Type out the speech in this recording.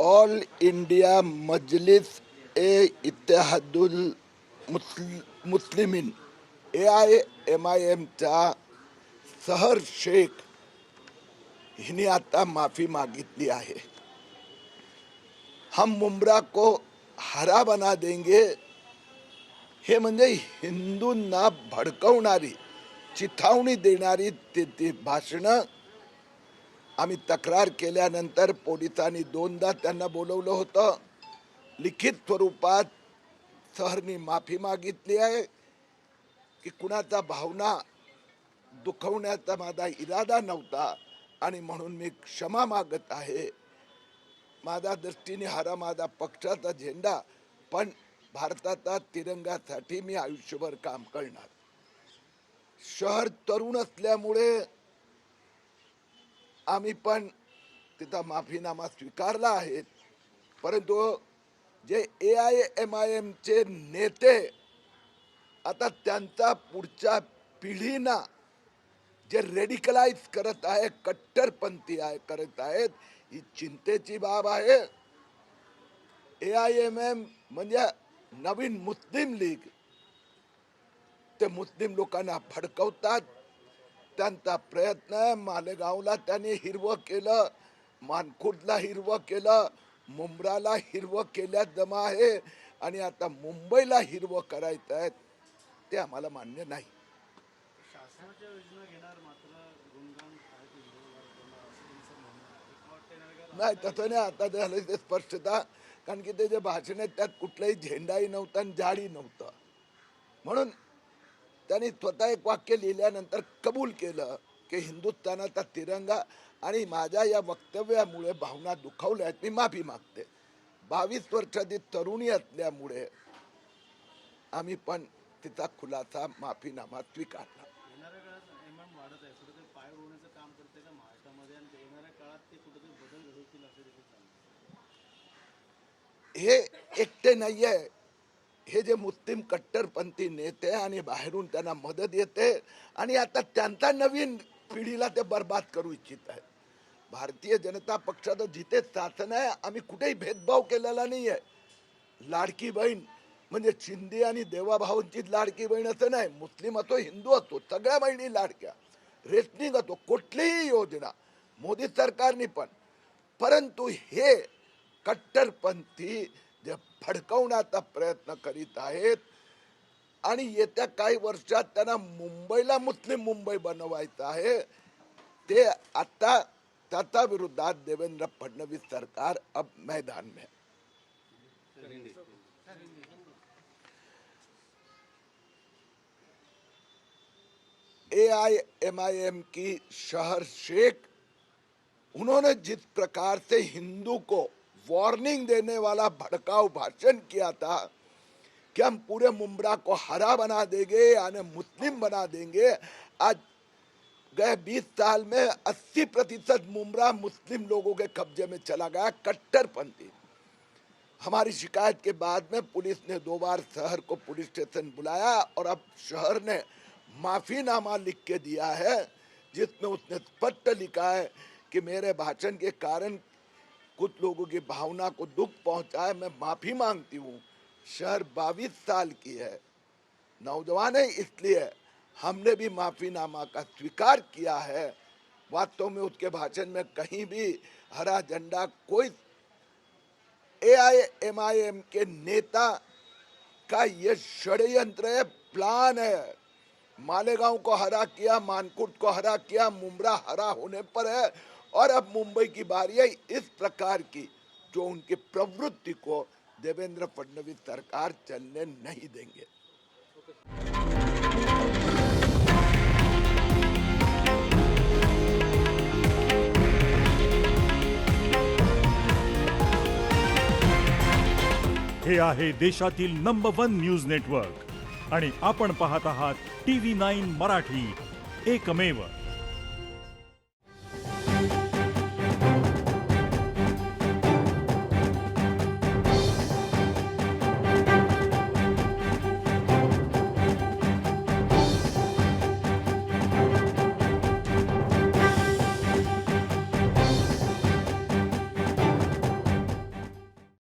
All India Majlis ए इत्तेहादुल मुस्लिमीन AIMIMचा सहर शेख हिने आता माफी मागितली आहे. हम मुमरा को हरा बना देंगे हे म्हणजे हिंदूंना भडकवणारी चिथावणी देणारी ती भाषणं आम्ही तक्रार केल्यानंतर पोलिसांनी दोनदा त्यांना बोलवलं होतं. लिखित स्वरूपात सहरनी माफी मागितली आहे की कुणाचा भावना दुखवण्याचा माझा इरादा नव्हता आणि म्हणून मी क्षमा मागत आहे. माझ्या दृष्टीने हा माझा पक्षाचा झेंडा, पण भारताचा तिरंगासाठी मी आयुष्यभर काम करणार. शहर तरुण असल्यामुळे आम्ही पण तिथं माफीनामा स्वीकारला आहे. परंतु जे AIMIMचे नेते आता त्यांचा पुढच्या पिढींना जे रेडिकलाइज करत आहे, कट्टरपंथी करत आहेत, ही चिंतेची बाब आहे. AIMIM म्हणजे नवीन मुस्लिम लीग, ते मुस्लिम लोकांना भडकवतात. त्यांचा प्रयत्न आहे. मालेगावला त्यांनी हिरवं केलं, मानखुर्दला हिरवं केलं, मुंब्राला हिरवं केल्यात जमा आहे आणि आता मुंबईला हिरवं करायचं आहे. ते आम्हाला मान्य नाही. नाही, तसं नाही. आता झालं ते स्पष्टता, कारण की ते जे भाषण आहेत त्यात कुठलाही झेंडाही नव्हता आणि झाडी नव्हतं. म्हणून त्यांनी स्वतः एक वाक्य लिहिल्यानंतर कबूल केलं की हिंदुस्थानाचा तिरंगा आणि माझ्या या वक्तव्यामुळे भावना दुखावल्या आहेत, मी माफी मागते. 22 वर्षाची तरुणी असल्यामुळे आम्ही पण तिचा खुलासा माफीनामा स्वीकारला. हे एकटे नाही आहे. हे जे मुस्लिम कट्टरपंथी नेते आणि बाहेरून त्यांना मदत येते आणि आता त्यांचा नवीन पिढीला ते बर्बाद करू इच्छित आहेत. भारतीय जनता पक्षाचं जिथे शासन आहे, आम्ही कुठेही भेदभाव केलेला नाही आहे. लाडकी बहीण म्हणजे शिंदे आणि देवाभाऊंची लाडकी बहीण असं नाही. मुस्लिम असो, हिंदू असो, सगळ्या बहिणी लाडक्या. रेशनिंग असो, कुठलीही योजना मोदी सरकारने पण. परंतु हे कट्टरपंथी जे भडकवण्याचा प्रयत्न करीत आहेत आणि येत्या काही वर्षात त्यांना मुंबईला मुस्लिम मुंबई बनवायचं आहे, ते आता त्याच्या विरोधात देवेंद्र फडणवीस सरकार अब मैदान में. AIMIM की शहर शेख, उन्होंने जिस प्रकार से हिंदू को वार्निंग देने वाला भड़काऊ भाषण किया था कि हम पूरे मुंब्रा को हरा बना देंगे यानी मुस्लिम बना देंगे, आज गए 20 साल में 80% मुंब्रा मुस्लिम लोगों के कब्जे में चला गया. कट्टरपंथी. हमारी शिकायत के बाद में पुलिस ने 2 बार शहर को पुलिस स्टेशन बुलाया और अब शहर ने माफीनामा लिख के दिया है, जिसमें उसने स्पष्ट लिखा है कि मेरे भाषण के कारण कुछ लोगों की भावना को दुख पहुंचा है, मैं माफी मांगती हूँ. शहर 22 साल की है, नौजवान है, इसलिए हमने भी माफीनामा का स्वीकार किया है. वास्तव में उसके भाषण में कहीं भी हरा झंडा, कोई AIMIM के नेता का ये षड्यंत्र है, प्लान है. मालेगांव को हरा किया, मानकुर्द को हरा किया, मुंब्रा हरा होने पर है और अब मुंबई की बारी है. इस प्रकार की जो उनकी प्रवृत्ति को देवेंद्र फडणवीस सरकार चलने नहीं देंगे. हे आहे देशातील नंबर 1 न्यूज नेटवर्क आणि आपण पाहत आहात TV9 मराठी, एकमेव.